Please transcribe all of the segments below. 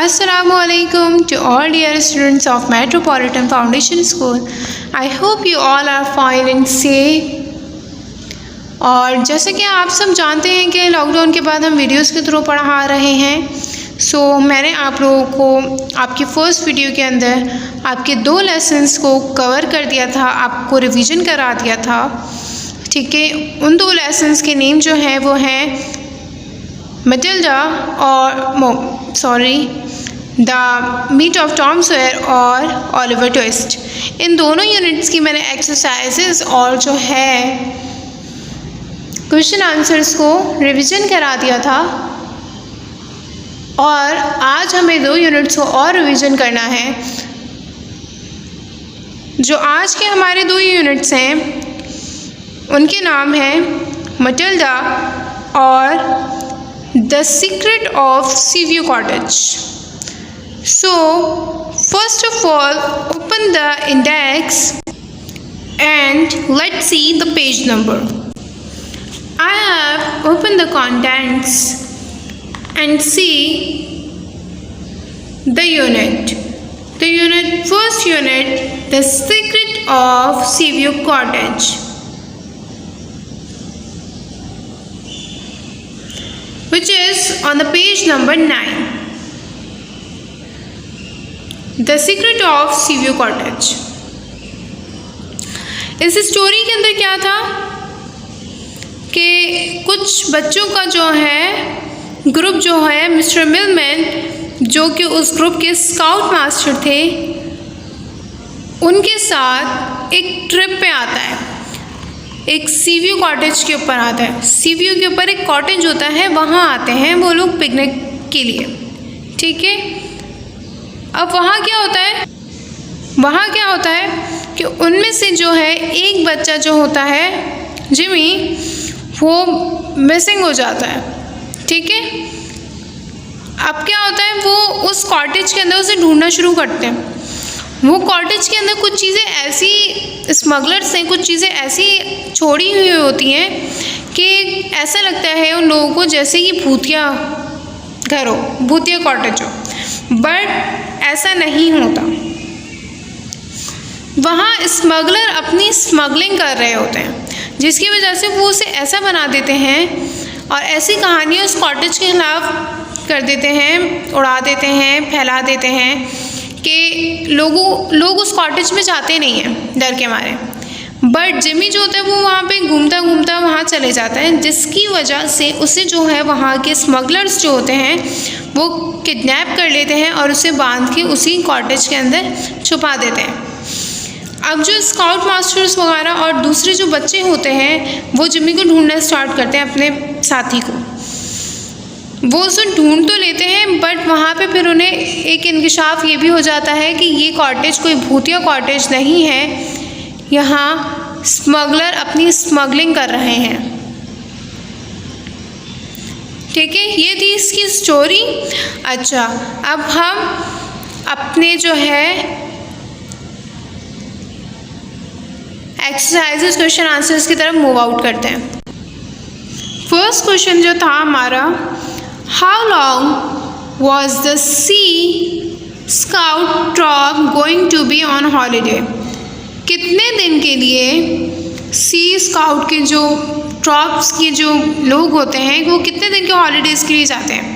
Assalamualaikum to all dear students of Metropolitan Foundation School. I hope you all are fine and safe. और जैसे कि आप सब जानते हैं कि लॉकडाउन के बाद हम वीडियोस के थ्रू पढ़ा रहे हैं। मैंने आप लोगों को आपकी फ़र्स्ट वीडियो के अंदर आपके 2 लेसन्स को कवर कर दिया था, आपको रिवीजन करा दिया था। ठीक है, उन 2 लेसन्स के नेम जो हैं वो हैं मटिल्डा और the meet of Tom Sawyer और ओलिवर ट्विस्ट। इन दोनों यूनिट्स की मैंने एक्सरसाइजेस और जो है क्वेश्चन आंसर्स को रिवीजन करा दिया था और आज हमें 2 यूनिट्स को और रिवीजन करना है। जो आज के हमारे 2 यूनिट्स हैं उनके नाम हैं मटिल्डा और the secret of sea view cottage. So first of all, open the index and let's see the page number. I have opened the contents and see the unit. First unit, the secret of Seaview Cottage, which is on the page number 9. The secret of sea view cottage. इस story के अंदर क्या था कि कुछ बच्चों का जो है ग्रुप जो है मिस्टर मिलमैन जो कि उस ग्रुप के स्काउट मास्टर थे उनके साथ एक ट्रिप पे आता है, एक सीव्यू कॉटेज के ऊपर आता है। सीव्यू के ऊपर एक कॉटेज होता है, वहाँ आते हैं वो लोग पिकनिक के लिए। ठीक है, अब वहाँ क्या होता है कि उनमें से जो है एक बच्चा जो होता है जिमी, वो मिसिंग हो जाता है। ठीक है, अब क्या होता है वो उस कॉटेज के अंदर उसे ढूंढना शुरू करते हैं। वो कॉटेज के अंदर कुछ चीज़ें ऐसी स्मगलर्स ने कुछ चीज़ें ऐसी छोड़ी हुई होती हैं कि ऐसा लगता है उन लोगों को जैसे कि भूतिया घर हो, भूतिया कॉटेज हो, बट ऐसा नहीं होता। वहाँ स्मगलर अपनी स्मगलिंग कर रहे होते हैं जिसकी वजह से वो उसे ऐसा बना देते हैं और ऐसी कहानियाँ उस कॉटेज के खिलाफ कर देते हैं, उड़ा देते हैं, फैला देते हैं कि लोग उस कॉटेज में जाते नहीं हैं डर के मारे। बट जिमी जो होता है वो वहाँ पे घूमता घूमता वहाँ चले जाता है, जिसकी वजह से उसे जो है वहाँ के स्मगलर्स जो होते हैं वो किडनैप कर लेते हैं और उसे बांध के उसी कॉटेज के अंदर छुपा देते हैं। अब जो स्काउट मास्टर्स वगैरह और दूसरे जो बच्चे होते हैं वो जिमी को ढूंढना स्टार्ट करते हैं, अपने साथी को। वो उसे ढूंढ तो लेते हैं बट वहाँ पे फिर उन्हें एक इंकशाफ ये भी हो जाता है कि ये कॉटेज कोई भूतिया कॉटेज नहीं है, यहाँ स्मगलर अपनी स्मगलिंग कर रहे हैं। ठीक है, ये थी इसकी स्टोरी। अच्छा, अब हम अपने जो है एक्सरसाइजेस क्वेश्चन आंसर्स की तरफ मूव आउट करते हैं। फर्स्ट क्वेश्चन जो था हमारा, how long was the sea scout troop going to be on holiday? कितने दिन के लिए सी स्काउट के जो ट्रॉप्स के जो लोग होते हैं वो कितने दिन के हॉलीडेज़ के लिए जाते हैं?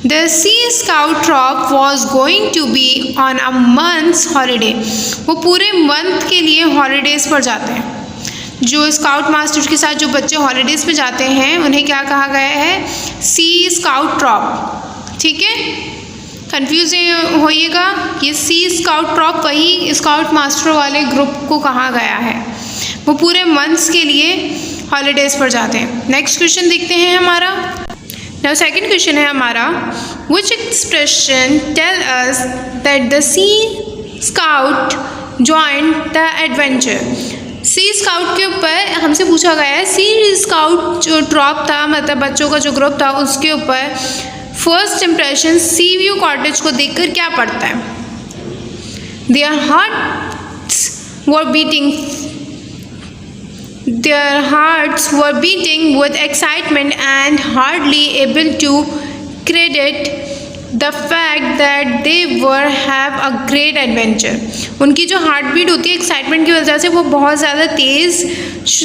The sea scout troop was going to be on a month's holiday. वो पूरे मंथ के लिए हॉलीडेज़ पर जाते हैं। जो स्काउट मास्टर के साथ जो बच्चे हॉलीडेज़ पे जाते हैं उन्हें क्या कहा गया है? Sea scout troop. ठीक है, कंफ्यूज होइएगा, ये सी स्काउट ट्रॉप वही स्काउट मास्टर वाले ग्रुप को कहा गया है, वो पूरे मंथ्स के लिए हॉलीडेज़ पर जाते हैं। नेक्स्ट क्वेश्चन देखते हैं हमारा। नाउ सेकंड क्वेश्चन है हमारा, which expression tell us that the sea scout joined the adventure? Sea scout के ऊपर हमसे पूछा गया है, सी स्काउट जो ट्रॉप था मतलब बच्चों का जो ग्रुप था उसके ऊपर फर्स्ट इम्प्रेशन सीव्यू कॉटेज को देखकर क्या पड़ता है? There hearts were beating with excitement and hardly able to credit the fact that they were have a great adventure. उनकी जो हार्ट बीट होती है एक्साइटमेंट की वजह से वो बहुत ज़्यादा तेज़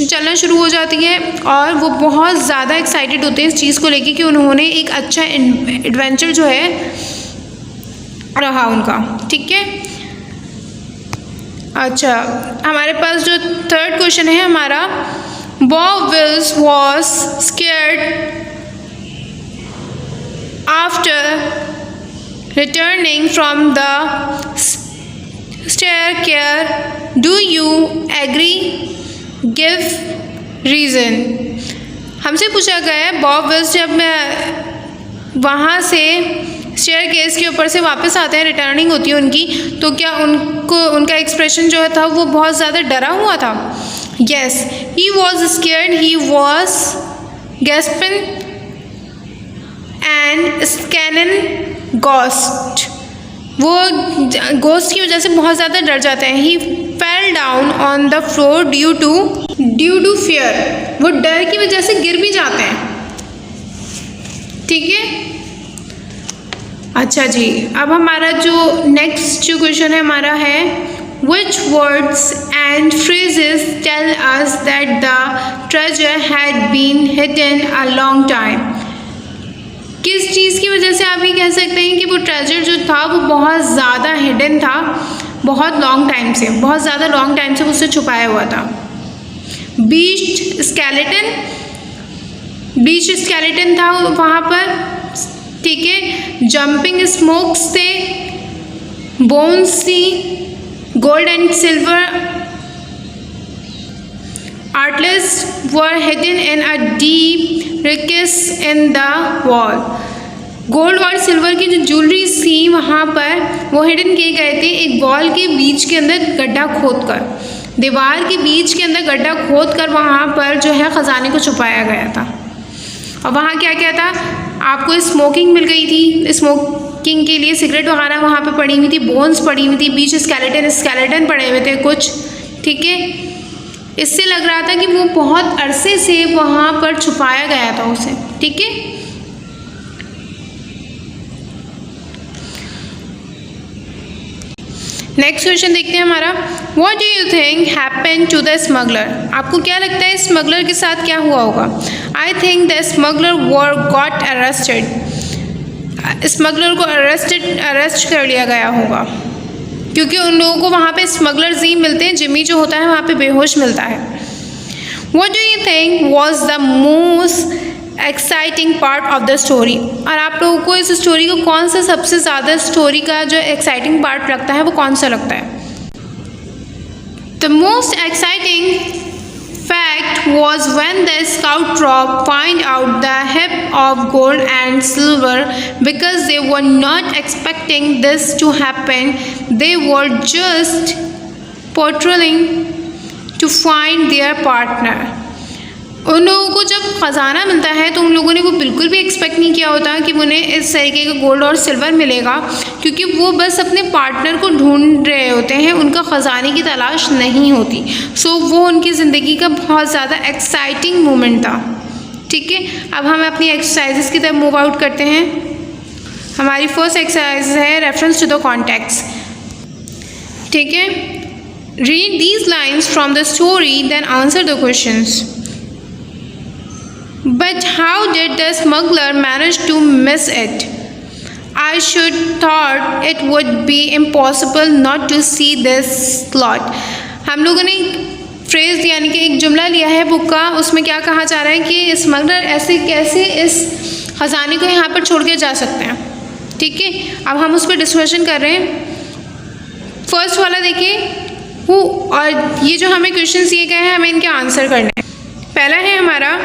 चलना शुरू हो जाती है और वो बहुत ज़्यादा एक्साइटेड होते हैं इस चीज़ को लेके कि उन्होंने एक अच्छा एडवेंचर जो है रहा उनका। ठीक है, अच्छा हमारे पास जो थर्ड क्वेश्चन है हमारा, Bob Wills was scared after returning from the staircase. Do you agree? Give reason. हमसे पूछा गया है बॉब विल्स जब वहाँ से स्टेयरकेस के ऊपर से वापस आते हैं, रिटर्निंग होती है उनकी, तो क्या उनका एक्सप्रेशन जो था वो बहुत ज़्यादा डरा हुआ था? Yes, he was scared, he was gasping and scanning ghost. वो गोस्ट की वजह से बहुत ज़्यादा डर जाते हैं। He fell down on the floor due to fear. वो डर की वजह से गिर भी जाते हैं। ठीक है, अच्छा जी, अब हमारा जो नेक्स्ट जो क्वेश्चन है हमारा है, which words and phrases tell us that the treasure had been hidden a long time. किस चीज़ की वजह से आप ये कह सकते हैं कि वो ट्रेजर जो था वो बहुत ज़्यादा हिडन था, बहुत लॉन्ग टाइम से, बहुत ज़्यादा लॉन्ग टाइम से उससे छुपाया हुआ था? बीच्ड स्केलेटन था वहाँ पर। ठीक है, जंपिंग स्मोक्स थे, बोन्स थी, gold and silver articles were hidden in a deep recess in the wall. Gold और सिल्वर की जो ज्वेलरी थी वहाँ पर वो हिडन किए गए थे एक वॉल के बीच के अंदर गड्ढा खोदकर, दीवार के बीच के अंदर गड्ढा खोदकर वहाँ पर जो है ख़जाने को छुपाया गया था। और वहाँ क्या क्या था, आपको स्मोकिंग मिल गई थी, स्मोकिंग के लिए सिगरेट वगैरह वहाँ पर पड़ी हुई थी, बोन्स पड़ी हुई थी, बीच स्केलेटन पड़े हुए थे कुछ। ठीक है, इससे लग रहा था कि वो बहुत अरसे से वहाँ पर छुपाया गया था उसे। ठीक है, नेक्स्ट क्वेश्चन देखते हैं हमारा, what do you think happened to the smuggler. आपको क्या लगता है स्मगलर के साथ क्या हुआ होगा? I think the smuggler were got arrested. Smuggler को अरेस्ट कर लिया गया होगा क्योंकि उन लोगों को वहाँ पे स्मगलर्स ही मिलते हैं, जिमी जो होता है वहाँ पे बेहोश मिलता है। What do you think was the most exciting part of the story. और आप लोगों को इस स्टोरी को कौन सा सबसे ज़्यादा स्टोरी का जो एक्साइटिंग पार्ट लगता है वो कौन सा लगता है? The most exciting fact was when the scout troop find out the heap of gold and silver, because they were not expecting this to happen. They were just patrolling to find their partner. उन लोगों को जब ख़जाना मिलता है तो उन लोगों ने वो बिल्कुल भी एक्सपेक्ट नहीं किया होता कि उन्हें इस तरीके का गोल्ड और सिल्वर मिलेगा, क्योंकि वो बस अपने पार्टनर को ढूंढ रहे होते हैं, उनका ख़जाने की तलाश नहीं होती। सो वो उनकी ज़िंदगी का बहुत ज़्यादा एक्साइटिंग मोमेंट था। ठीक है, अब हम अपनी एक्सरसाइजेस की तरफ मूव आउट करते हैं। हमारी फर्स्ट एक्सरसाइज है रेफरेंस टू द कॉन्टेक्स्ट। ठीक है, read these lines from the story then answer the questions. But how did the smuggler manage to miss it? I should thought it would be impossible not to see this slot. हम लोगों ने phrase यानी कि एक जुमला लिया है book का, उसमें क्या कहा जा रहा है कि स्मगलर ऐसे कैसे इस ख़जाने को यहाँ पर छोड़ के जा सकते हैं। ठीक है, अब हम उस पर डिस्कशन कर रहे हैं। फर्स्ट वाला देखिए, हु, और ये जो हमें क्वेश्चन दिए गए हैं हमें इनके आंसर करने हैं। पहला है हमारा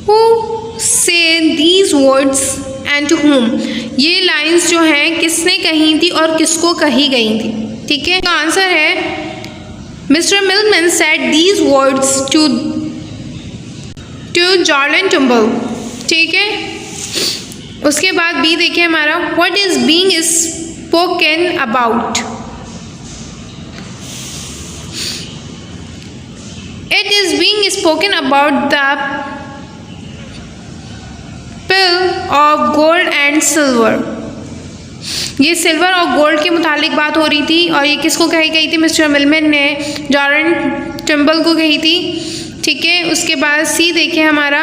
Who said these words and to whom? ये लाइंस जो हैं किसने कही थी और किसको कही गई थी? ठीक है, तो आंसर है mister Milman said these words to Jordan tumble. ठीक है, उसके बाद बी देखिए हमारा, what is being spoken about? It is being spoken about the pill of gold and silver. ये सिल्वर और गोल्ड के मुतालिक बात हो रही थी और ये किसको कही गई थी? मिस्टर मिलमैन ने जॉर्डन टिम्बल को कही थी। ठीक है, उसके बाद सी देखें हमारा,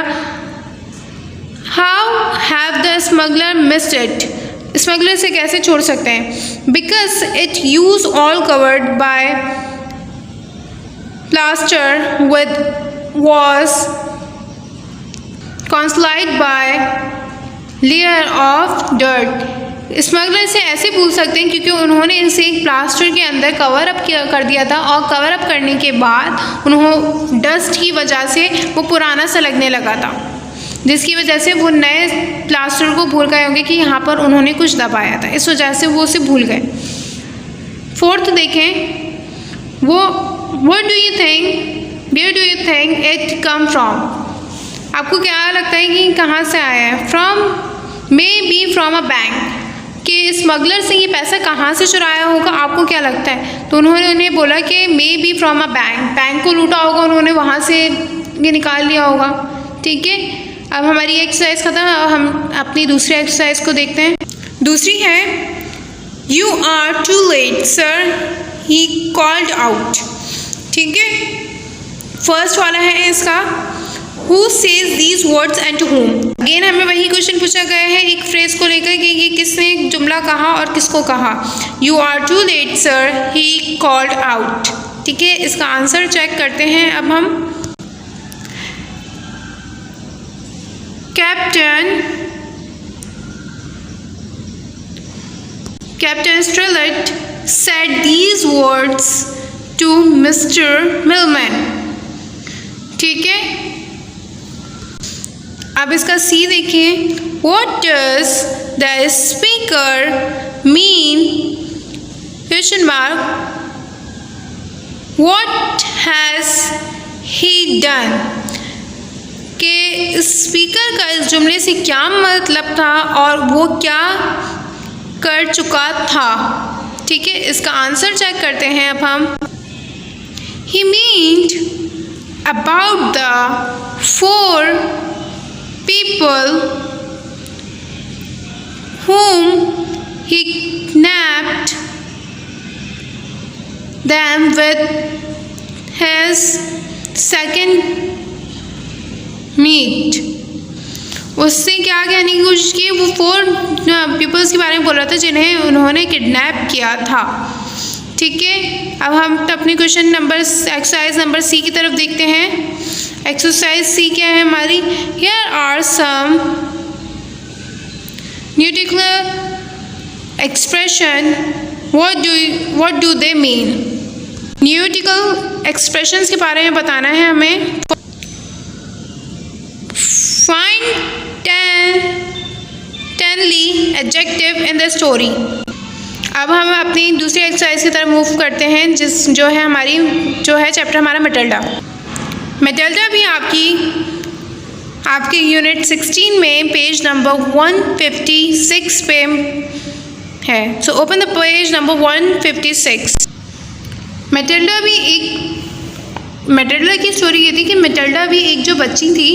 how have the smuggler missed it? Smuggler से कैसे छोड़ सकते हैं? Because it use all covered by plaster with was concealed by layer of dirt. Smuggler से ऐसे भूल सकते हैं क्योंकि उन्होंने इसे एक प्लास्टर के अंदर कवर अप कर दिया था और कवर अप करने के बाद उन्होंने डस्ट की वजह से वो पुराना सा लगने लगा था, जिसकी वजह से वो नए प्लास्टर को भूल गए होंगे कि यहाँ पर उन्होंने कुछ दबाया था, इस वजह से वो उसे भूल गए। फोर्थ देखें, वो what do you think, where do you think it come from? आपको क्या लगता है कि कहाँ से आया है? From maybe from a bank, कि स्मगलर से ये पैसा कहाँ से चुराया होगा, आपको क्या लगता है? तो उन्होंने उन्हें बोला कि may be from a bank, bank को लूटा होगा उन्होंने, वहाँ से ये निकाल लिया होगा। ठीक है, अब हमारी एक्सरसाइज खत्म, अब हम अपनी दूसरी एक्सरसाइज को देखते हैं। दूसरी है, you are too late sir, he called out. ठीक है, फर्स्ट वाला है इसका, Who says these words and to whom? Again हमें वही क्वेश्चन पूछा गया है एक फ्रेज को लेकर कि ये किसने जुमला कहा और किसको कहा। You are too late, sir. He called out. ठीक है, इसका आंसर चेक करते हैं अब हम। Captain Strellet said these words to Mr. Millman. ठीक है, अब इसका सी देखिए, What does the speaker mean? Question mark. What has he done? कि स्पीकर का इस जुमले से क्या मतलब था और वो क्या कर चुका था। ठीक है, इसका आंसर चेक करते हैं अब हम। He meant about the 4 people whom he kidnapped them with his second meat। उससे क्या कहने की कोशिश की, वो 4 पीपल्स के बारे में बोल रहा था जिन्हें उन्होंने किडनैप किया था। ठीक है, अब हम अपने question number exercise number C की तरफ देखते हैं। एक्सरसाइज सी क्या है हमारी, Here are some nautical expression, what do they mean? Nautical expressions के बारे में बताना है हमें। Find 10ly adjective in the story। अब हम अपनी दूसरी एक्सरसाइज की तरफ मूव करते हैं, जो है हमारी चैप्टर हमारा मैटिल्डा। मैटिल्डा भी आपके यूनिट 16 में पेज नंबर 156 पे है। So open the page number 156। Matilda की स्टोरी ये थी कि मैटिल्डा भी एक जो बच्ची थी,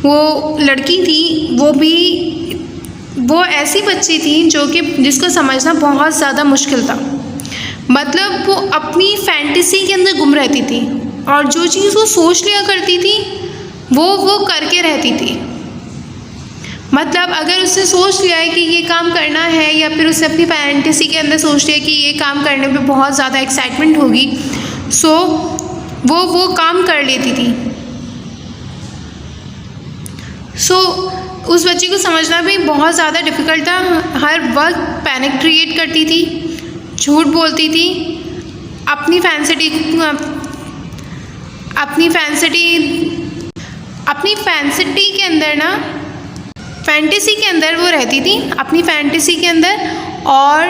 वो लड़की थी, वो ऐसी बच्ची थी जो कि जिसको समझना बहुत ज़्यादा मुश्किल था। मतलब वो अपनी फैंटेसी के अंदर गुम रहती थी और जो चीज़ वो सोच लिया करती थी वो करके रहती थी। मतलब अगर उसने सोच लिया है कि ये काम करना है, या फिर उसने अपनी फैंटेसी के अंदर सोच लिया कि ये काम करने पे बहुत ज़्यादा एक्साइटमेंट होगी, सो वो काम कर लेती थी। सो उस बच्ची को समझना भी बहुत ज़्यादा डिफ़िकल्ट था। हर वक्त पैनिक क्रिएट करती थी, झूठ बोलती थी, अपनी फैंसिटी के अंदर ना, फैंटेसी के अंदर वो रहती थी, अपनी फैंटेसी के अंदर, और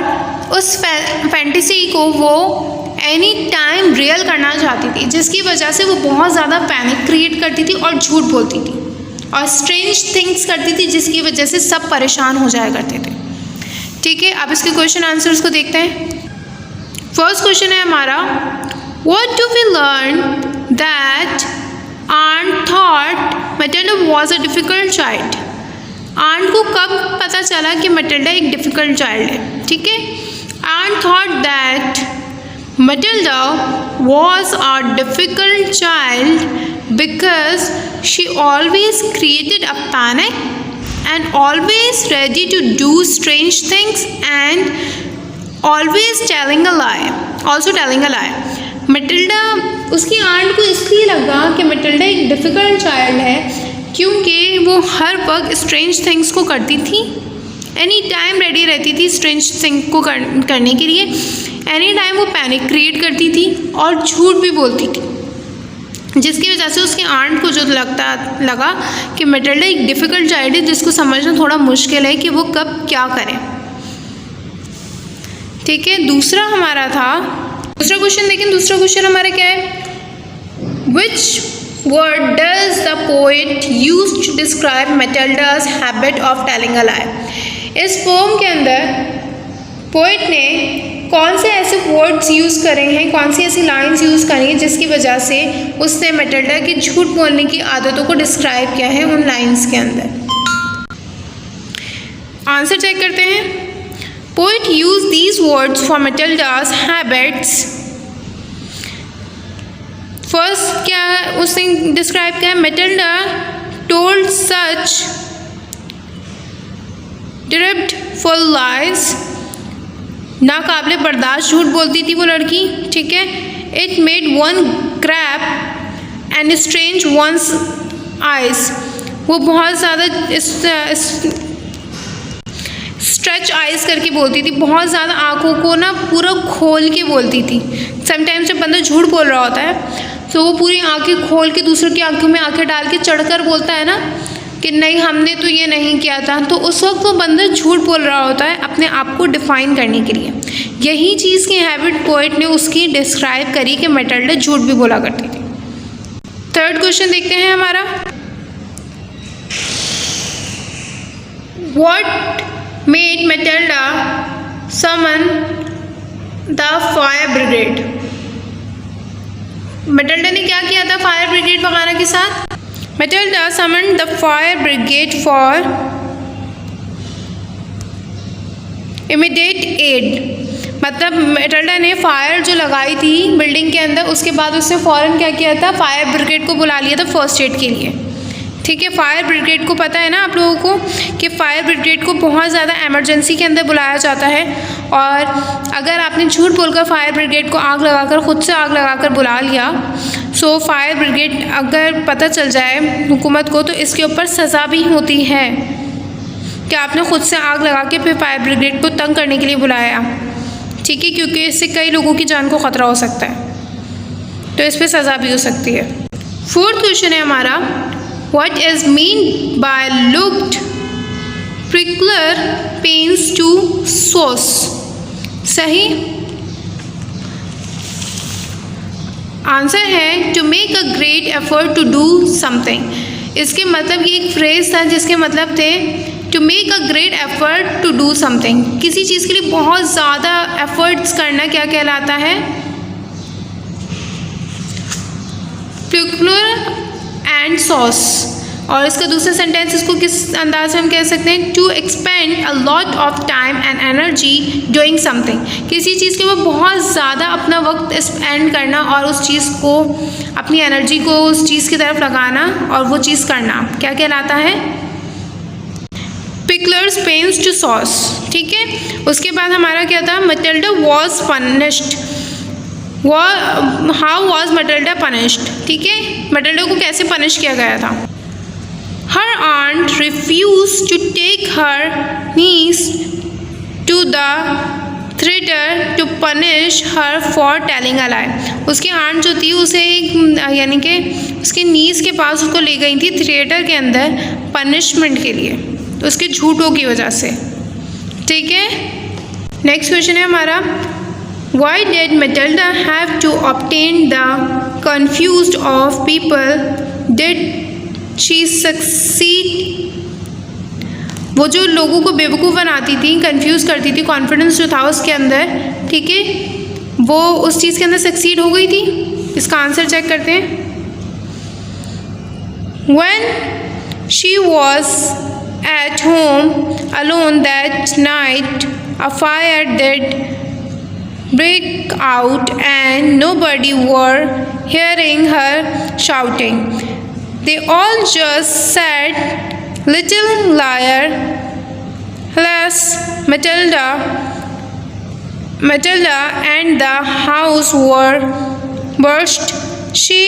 उस फैंटेसी को वो एनी टाइम रियल करना चाहती थी, जिसकी वजह से वो बहुत ज़्यादा पैनिक क्रिएट करती थी और झूठ बोलती थी और स्ट्रेंज थिंग्स करती थी, जिसकी वजह से सब परेशान हो जाया करते थे। ठीक है, अब इसके क्वेश्चन आंसर्स को देखते हैं। फर्स्ट क्वेश्चन है हमारा, what do we learn that Aunt thought Matilda was a difficult child? Aunt को कब पता चला कि मटिल्डा एक डिफ़िकल्ट चाइल्ड है, ठीक है। Aunt thought that Matilda was a difficult child because she always created a panic and always ready to do strange things and always telling a lie. Matilda, उसकी आंट को इसलिए लगा कि Matilda एक difficult child है क्योंकि वो हर वक्त स्ट्रेंज थिंग्स को करती थी, एनी टाइम रेडी रहती थी स्ट्रेंज थिंग को करने के लिए, एनी टाइम वो पैनिक क्रिएट करती थी और झूठ भी बोलती थी, जिसकी वजह से उसके आंट को जो लगा कि मटिल्डा एक डिफ़िकल्ट चाइल्ड है जिसको समझना थोड़ा मुश्किल है कि वो कब क्या करे, ठीक है। दूसरा हमारा था, दूसरा क्वेश्चन देखें। दूसरा क्वेश्चन हमारा क्या है, which word does the poet use to describe Matilda's habit of telling a lie. इस पोम के अंदर पोएट ने कौन से ऐसे वर्ड्स यूज़ करे हैं, कौन सी ऐसी लाइंस यूज़ करी हैं जिसकी वजह से उसने मटिल्डा की झूठ बोलने की आदतों को डिस्क्राइब किया है उन लाइंस के अंदर। आंसर चेक करते हैं। Poet use these words for Matilda's habits. First क्या उसने डिस्क्राइब किया है, Matilda told such dreadful lies, नाकाबिले बर्दाश्त झूठ बोलती थी वो लड़की, ठीक है। It made one gasp and stretch one's eyes, वो बहुत ज़्यादा स्ट्रेच आइज करके बोलती थी, बहुत ज़्यादा आँखों को ना पूरा खोल के बोलती थी। समटाइम्स जब बंदा झूठ बोल रहा होता है तो वो पूरी आँखें खोल के दूसरों की आँखों में आँखें डाल के चढ़कर बोलता है ना कि नहीं हमने तो ये नहीं किया था, तो उस वक्त वो बंदा झूठ बोल रहा होता है अपने आप को डिफ़ाइन करने के लिए। यही चीज़ की हैबिट पोएट ने उसकी डिस्क्राइब करी कि मटिल्डा झूठ भी बोला करती थी। थर्ड क्वेश्चन देखते हैं हमारा, what made Matilda summon the fire brigade. Matilda ने क्या किया था फायर ब्रिगेड भगाने के साथ? Matilda summoned the fire brigade for immediate aid। मतलब मटिल्डा ने फायर जो लगाई थी बिल्डिंग के अंदर, उसके बाद उसने फ़ौरन क्या किया था, फायर ब्रिगेड को बुला लिया था फर्स्ट एड के लिए, ठीक है। फायर ब्रिगेड को पता है ना आप लोगों को कि फायर ब्रिगेड को बहुत ज़्यादा एमरजेंसी के अंदर बुलाया जाता है, और अगर आपने झूठ बोलकर फायर ब्रिगेड को आग लगाकर खुद से आग लगाकर बुला लिया, सो फायर ब्रिगेड अगर पता चल जाए हुकूमत को तो इसके ऊपर सज़ा भी होती है कि आपने खुद से आग लगा के फिर फायर ब्रिगेड को तंग करने के लिए बुलाया, ठीक है, क्योंकि इससे कई लोगों की जान को ख़तरा हो सकता है, तो इस पर सज़ा भी हो सकती है। फोर्थ क्वेश्चन है हमारा, what is mean by looked prickler pains to sauce. सही आंसर है to make a great effort to do something. इसके मतलब ये एक फ्रेज था जिसके मतलब थे to make a great effort to do something, किसी चीज़ के लिए बहुत ज़्यादा एफर्ट्स करना क्या कहलाता है? प्रिकलर एंड सॉस। और इसका दूसरा सेंटेंस इसको किस अंदाज से हम कह सकते हैं, to expend a lot of time and energy doing something. किसी चीज़ के ऊपर बहुत ज़्यादा अपना वक्त स्पेंड करना और उस चीज़ को, अपनी एनर्जी को उस चीज़ की तरफ लगाना और वो चीज़ करना क्या कहलाता है? पिकलर्स पेन्स टू सॉस, ठीक है। उसके बाद हमारा क्या था, Matilda was punished. How was Matilda punished, ठीक है, मटिल्डा को कैसे पनिश किया गया था? Her aunt refused to take her niece to the theater to punish her for telling a lie। उसकी आंट जो थी उसे यानी कि उसके नीस के पास उसको ले गई थी थिएटर के अंदर पनिशमेंट के लिए, तो उसके झूठों की वजह से, ठीक है। नेक्स्ट क्वेश्चन है हमारा, why did Matilda have to obtain the confused of people? Did she succeed? वो जो लोगों को बेवकूफ़ बनाती थी, कंफ्यूज करती थी, कॉन्फिडेंस जो था उसके अंदर, ठीक है, वो उस चीज़ के अंदर सक्सीड हो गई थी। इसका आंसर चेक करते हैं। When she was at home alone that night, a fire did break out and nobody were hearing her shouting. They all just said, "Little liar." Alas, Matilda and the house were burst. She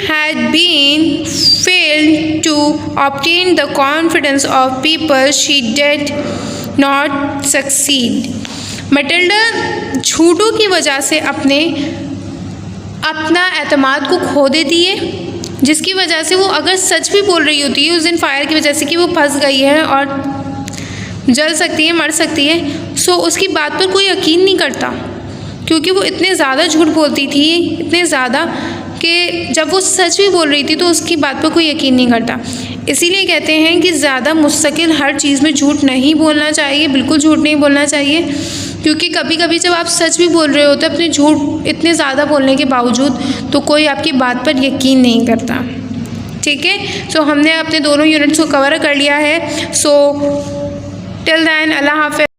had been failed to obtain the confidence of people. She did not succeed. Matilda झूठों की वजह से अपना एतमाद को खो देती है, जिसकी वजह से वो अगर सच भी बोल रही होती है उस दिन फायर की वजह से कि वो फंस गई है और जल सकती है, मर सकती है, सो उसकी बात पर कोई यकीन नहीं करता, क्योंकि वो इतने ज़्यादा झूठ बोलती थी, इतने ज़्यादा कि जब वो सच भी बोल रही थी तो उसकी बात पर कोई यकीन नहीं करता। इसीलिए कहते हैं कि ज़्यादा मुस्तकिल हर चीज़ में झूठ नहीं बोलना चाहिए, बिल्कुल झूठ नहीं बोलना चाहिए, क्योंकि कभी कभी जब आप सच भी बोल रहे होते अपने झूठ इतने ज़्यादा बोलने के बावजूद तो कोई आपकी बात पर यकीन नहीं करता। ठीक है, सो हमने अपने दोनों यूनिट्स को कवर कर लिया है। सो टिल देन, अल्लाह हाफ़िज़।